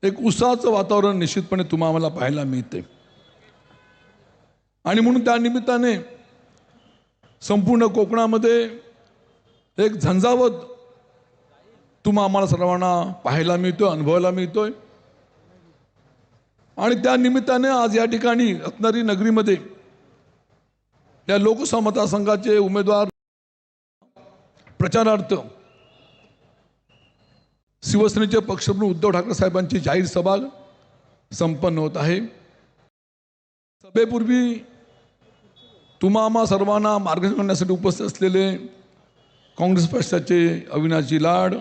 एक उत्साहाचं वातावरण निश्चितपणे तुम्हाला पाहायला मिळते। आणि म्हणून त्या निमित्ताने संपूर्ण कोकणामध्ये एक झंझावत आम्हाला सर्वांना पाहायला मिळतोय, अनुभवायला मिळतोय। आणि त्या निमित्ताने आज या ठिकाणी रत्नागिरी नगरीमध्ये या लोकसभा मतदारसंघाचे उमेदवार प्रचारार्थ शिवसेनेचे पक्षप्रमुख उद्धव ठाकरे साहेबांची जाहीर सभा संपन्न होत आहे। सभेपूर्वी आम्हा सर्वांना मार्गदर्शन करण्यासाठी उपस्थित असलेले काँग्रेस पक्षाचे अविनाशजी लाड,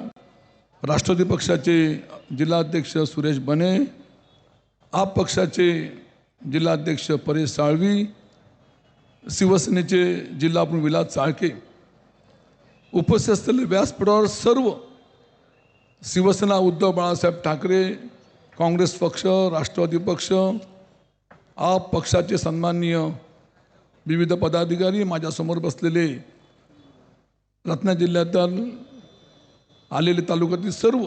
राष्ट्रवादी पक्षाचे जिल्हाध्यक्ष सुरेश बने, आप पक्षाचे जिल्हाध्यक्ष परेश साळवी, शिवसेनेचे जिल्हाप्रमुख विलास चाळके, उपस्थित असलेले व्यासपीठावर सर्व शिवसेना उद्धव बाळासाहेब ठाकरे, काँग्रेस पक्ष, राष्ट्रवादी पक्ष, आप पक्षाचे सन्माननीय विविध पदाधिकारी, माझ्यासमोर बसलेले रत्नागिरी जिल्ह्यातील आलेले तालुक्यातील सर्व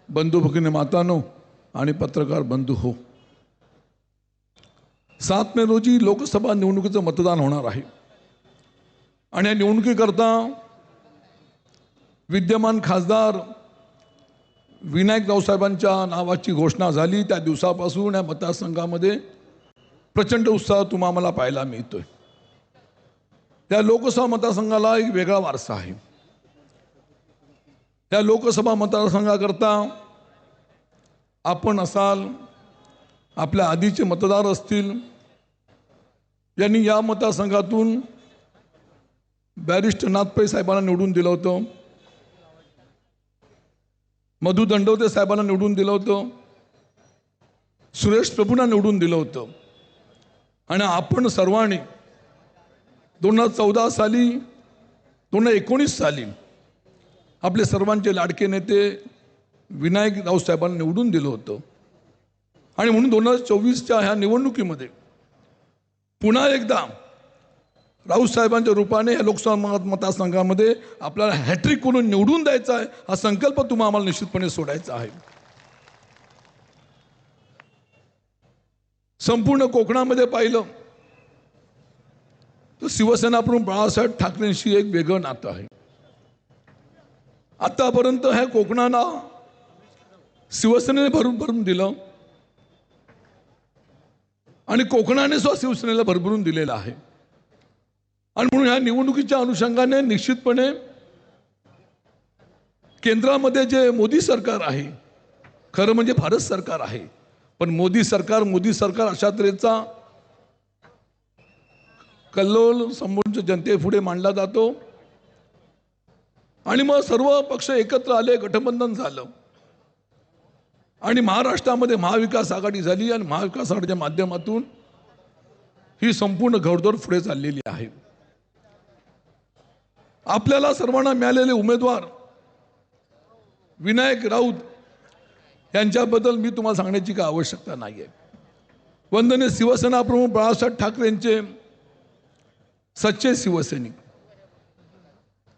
बंधू भगिनी मातांनो आणि पत्रकार बंधू हो, 7 मे रोजी लोकसभा निवडणुकीचं मतदान होणार आहे। आणि या निवडणुकीकरता विद्यमान खासदार विनायक राऊसाहेबांच्या नावाची घोषणा झाली त्या दिवसापासून या मतदारसंघामध्ये प्रचंड उत्साह तुम्हाला पाहायला मिळतोय। त्या लोकसभा मतदारसंघाला एक वेगळा वारसा आहे। त्या लोकसभा मतदारसंघाकरता आपण असाल, आपल्या आधीचे मतदार असतील, यांनी या मतदारसंघातून बॅरिस्टर नाथपै साहेबांना निवडून दिलं होतं, मधु दंडवते साहेबांना निवडून दिलं होतं, सुरेश प्रभूंना निवडून दिलं होतं। आणि आपण सर्वांनी 2014 साली 2019 साली आपले सर्वांचे लाडके नेते विनायक राऊसाहेबांना निवडून दिलं होतं। आणि म्हणून 2024च्या ह्या निवडणुकीमध्ये पुन्हा एकदा राऊसाहेबांच्या रूपाने या लोकसभा मतदारसंघामध्ये आपल्याला हॅट्रिक करून निवडून द्यायचा आहे, हा संकल्प आम्हाला निश्चितपणे सोडायचा आहे। संपूर्ण कोकणामध्ये पाहिलं तर शिवसेना प्रमुख बाळासाहेब ठाकरेंशी एक वेगळं नातं आहे। आतापर्यंत ह्या कोकणाला शिवसेनेने भरभरून दिलं आणि कोकणाने सुद्धा शिवसेनेला भरभरून दिलेलं आहे। आणि म्हणून ह्या निवडणुकीच्या अनुषंगाने निश्चितपणे केंद्रामध्ये जे मोदी सरकार आहे, खरं म्हणजे भारत सरकार आहे, पण मोदी सरकार अशा तऱ्हेचा कल्लोल संपूर्ण जनतेपुढे मांडला जातो। आणि मग सर्व पक्ष एकत्र आले, गठबंधन झालं आणि महाराष्ट्रामध्ये महाविकास आघाडी झाली आणि महाविकास आघाडीच्या माध्यमातून ही संपूर्ण घोडदौड पुढे चाललेली आहे। आपल्याला सर्वांना मिळालेले उमेदवार विनायक राऊत यांच्याबद्दल मी तुम्हाला सांगण्याची काही आवश्यकता नाही आहे। वंदनीय शिवसेना प्रमुख बाळासाहेब ठाकरे यांचे सच्चे शिवसैनिक,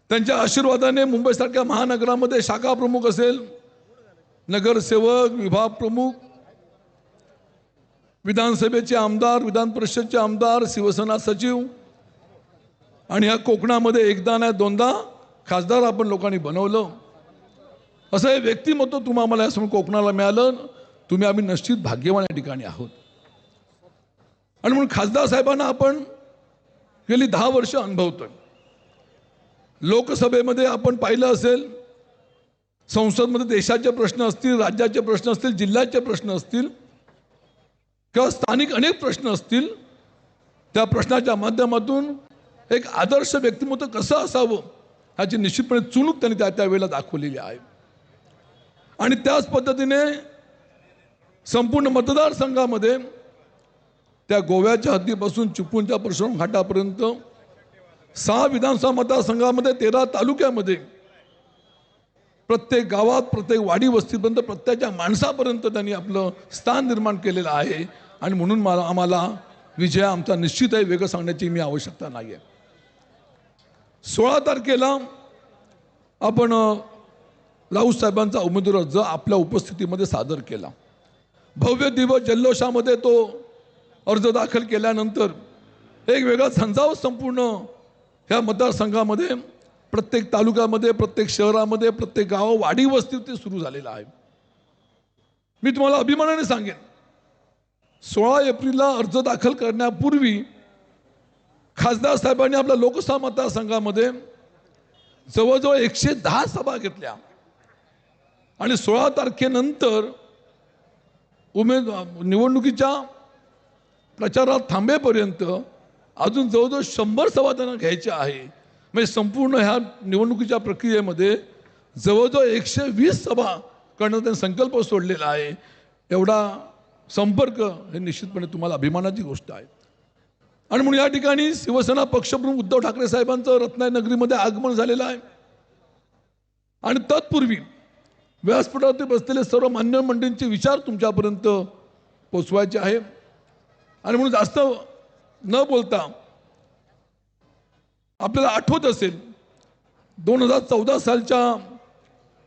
त्यांच्या आशीर्वादाने मुंबईसारख्या महानगरामध्ये शाखा प्रमुख असेल, नगरसेवक, विभाग प्रमुख, विधानसभेचे आमदार, विधान परिषदचे आमदार, शिवसेना सचिव आणि या कोकणामध्ये एकदा नाही दोनदा खासदार आपण लोकांनी बनवलं। असं हे व्यक्तिमत्व तुम्हाला यासमोर कोकणाला मिळालं, आम्ही निश्चित भाग्यवान या ठिकाणी आहोत। आणि म्हणून खासदार साहेबांना आपण गेली 10 वर्ष अनुभवतोय। लोकसभेमध्ये आपण पाहिलं असेल, संसदमध्ये देशाचे प्रश्न असतील, राज्याचे प्रश्न असतील, जिल्ह्याचे प्रश्न असतील किंवा स्थानिक अनेक प्रश्न असतील, त्या प्रश्नाच्या माध्यमातून एक आदर्श व्यक्तिमत्व कसं असावं ह्याची निश्चितपणे चुणूक त्यांनी त्यावेळेला दाखवलेली आहे। आणि त्याच पद्धतीने संपूर्ण मतदारसंघामध्ये त्या गोव्याच्या हद्दीपासून चिपळूणच्या परशुराम घाटापर्यंत 6 विधानसभा मतदारसंघामध्ये 13 तालुक्यामध्ये प्रत्येक गावात, प्रत्येक वाडी वस्तीपर्यंत, प्रत्येकाच्या माणसापर्यंत त्यांनी आपलं स्थान निर्माण केलेलं आहे। आणि म्हणून आम्हाला विजय आमचा निश्चित आहे, वेगळं सांगण्याची मी आवश्यकता नाही आहे। 16 तारखेला आपण राऊत साहेबांचा उमेदवारी अर्ज आपल्या उपस्थितीमध्ये सादर केला। भव्य दिव्य जल्लोषामध्ये तो अर्ज दाखल केल्यानंतर एक वेगळा झंझाव संपूर्ण ह्या मतदारसंघामध्ये, प्रत्येक तालुक्यामध्ये, प्रत्येक शहरामध्ये, प्रत्येक गाव, वाडी वस्तीवरती सुरू झालेला आहे. मी तुम्हाला अभिमानाने सांगेन, 16 एप्रिलला अर्ज दाखल करण्यापूर्वी खासदार साहेबांनी आपल्या लोकसभा मतदारसंघामध्ये जवळजवळ 110 सभा घेतल्या आणि 16 तारखेनंतर निवडणुकीच्या प्रचारात थांबेपर्यंत अजून जवळजवळ 100 सभा त्यांना घ्यायच्या आहे. म्हणजे संपूर्ण ह्या निवडणुकीच्या प्रक्रियेमध्ये जवळजवळ 120 सभा करण्याचा त्यांनी संकल्प सोडलेला आहे. एवढा संपर्क हे निश्चितपणे तुम्हाला अभिमानाची गोष्ट आहे. आणि म्हणून या ठिकाणी शिवसेना पक्षप्रमुख उद्धव ठाकरे साहेबांचं रत्नागिरीमध्ये आगमन झालेलं आहे. आणि तत्पूर्वी व्यासपीठावरती बसलेले सर्व मान्य मंडळींचे विचार तुमच्यापर्यंत पोचवायचे आहे. आणि म्हणून जास्त न बोलता, आपल्याला आठवत असेल 2014 सालच्या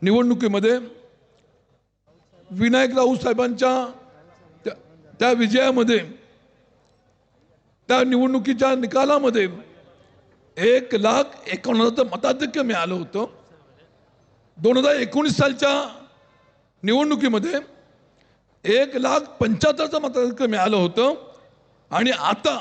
निवडणुकीमध्ये विनायक राऊत साहेबांच्या त्या विजयामध्ये, त्या निवडणुकीच्या निकालामध्ये 1,51,000 मताधिक्य मिळालं होतं. 2019 सालच्या निवडणुकीमध्ये 1,75,000 मताधिक्य मिळालं होतं. आणि आता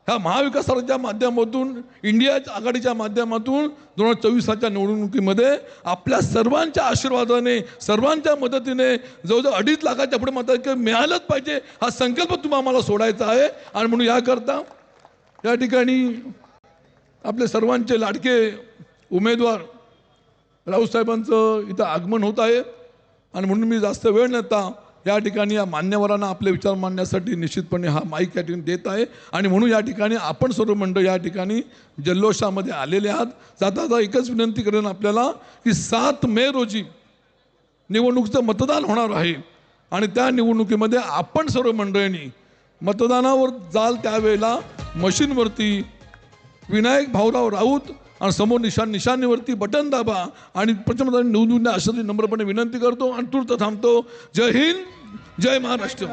ह्या महाविकास आघाडीच्या माध्यमातून, इंडिया आघाडीच्या माध्यमातून 2024 सालच्या निवडणुकीमध्ये आपल्या सर्वांच्या आशीर्वादाने, सर्वांच्या मदतीने जवळजवळ 2.5 लाखाच्या पुढे मताधिक्य मिळालंच पाहिजे, हा संकल्प तुम्हाला आम्हाला सोडायचा आहे. आणि म्हणून याकरता या ठिकाणी आपले सर्वांचे लाडके उमेदवार राऊत साहेबांचं इथं आगमन होत आहे. आणि म्हणून मी जास्त वेळ नव्हता या ठिकाणी या मान्यवरांना आपले विचार मांडण्यासाठी निश्चितपणे हा माईक या ठिकाणी देत आहे. आणि म्हणून या ठिकाणी आपण सर्व मंडळ या ठिकाणी जल्लोषामध्ये आलेले आहात. जाता एकच विनंती करेन आपल्याला की 7 मे रोजी निवडणुकीचं मतदान होणार आहे. आणि त्या निवडणुकीमध्ये आपण सर्व मंडळींनी मतदानावर जाल त्यावेळेला मशीनवरती विनायक भाऊराव राऊत आणि समोर निशाणीवरती बटन दाबा आणि प्रचंड निवडून द्या अशी नम्रपणे विनंती करतो आणि तूर्त थांबतो. जय हिंद, जय महाराष्ट्र.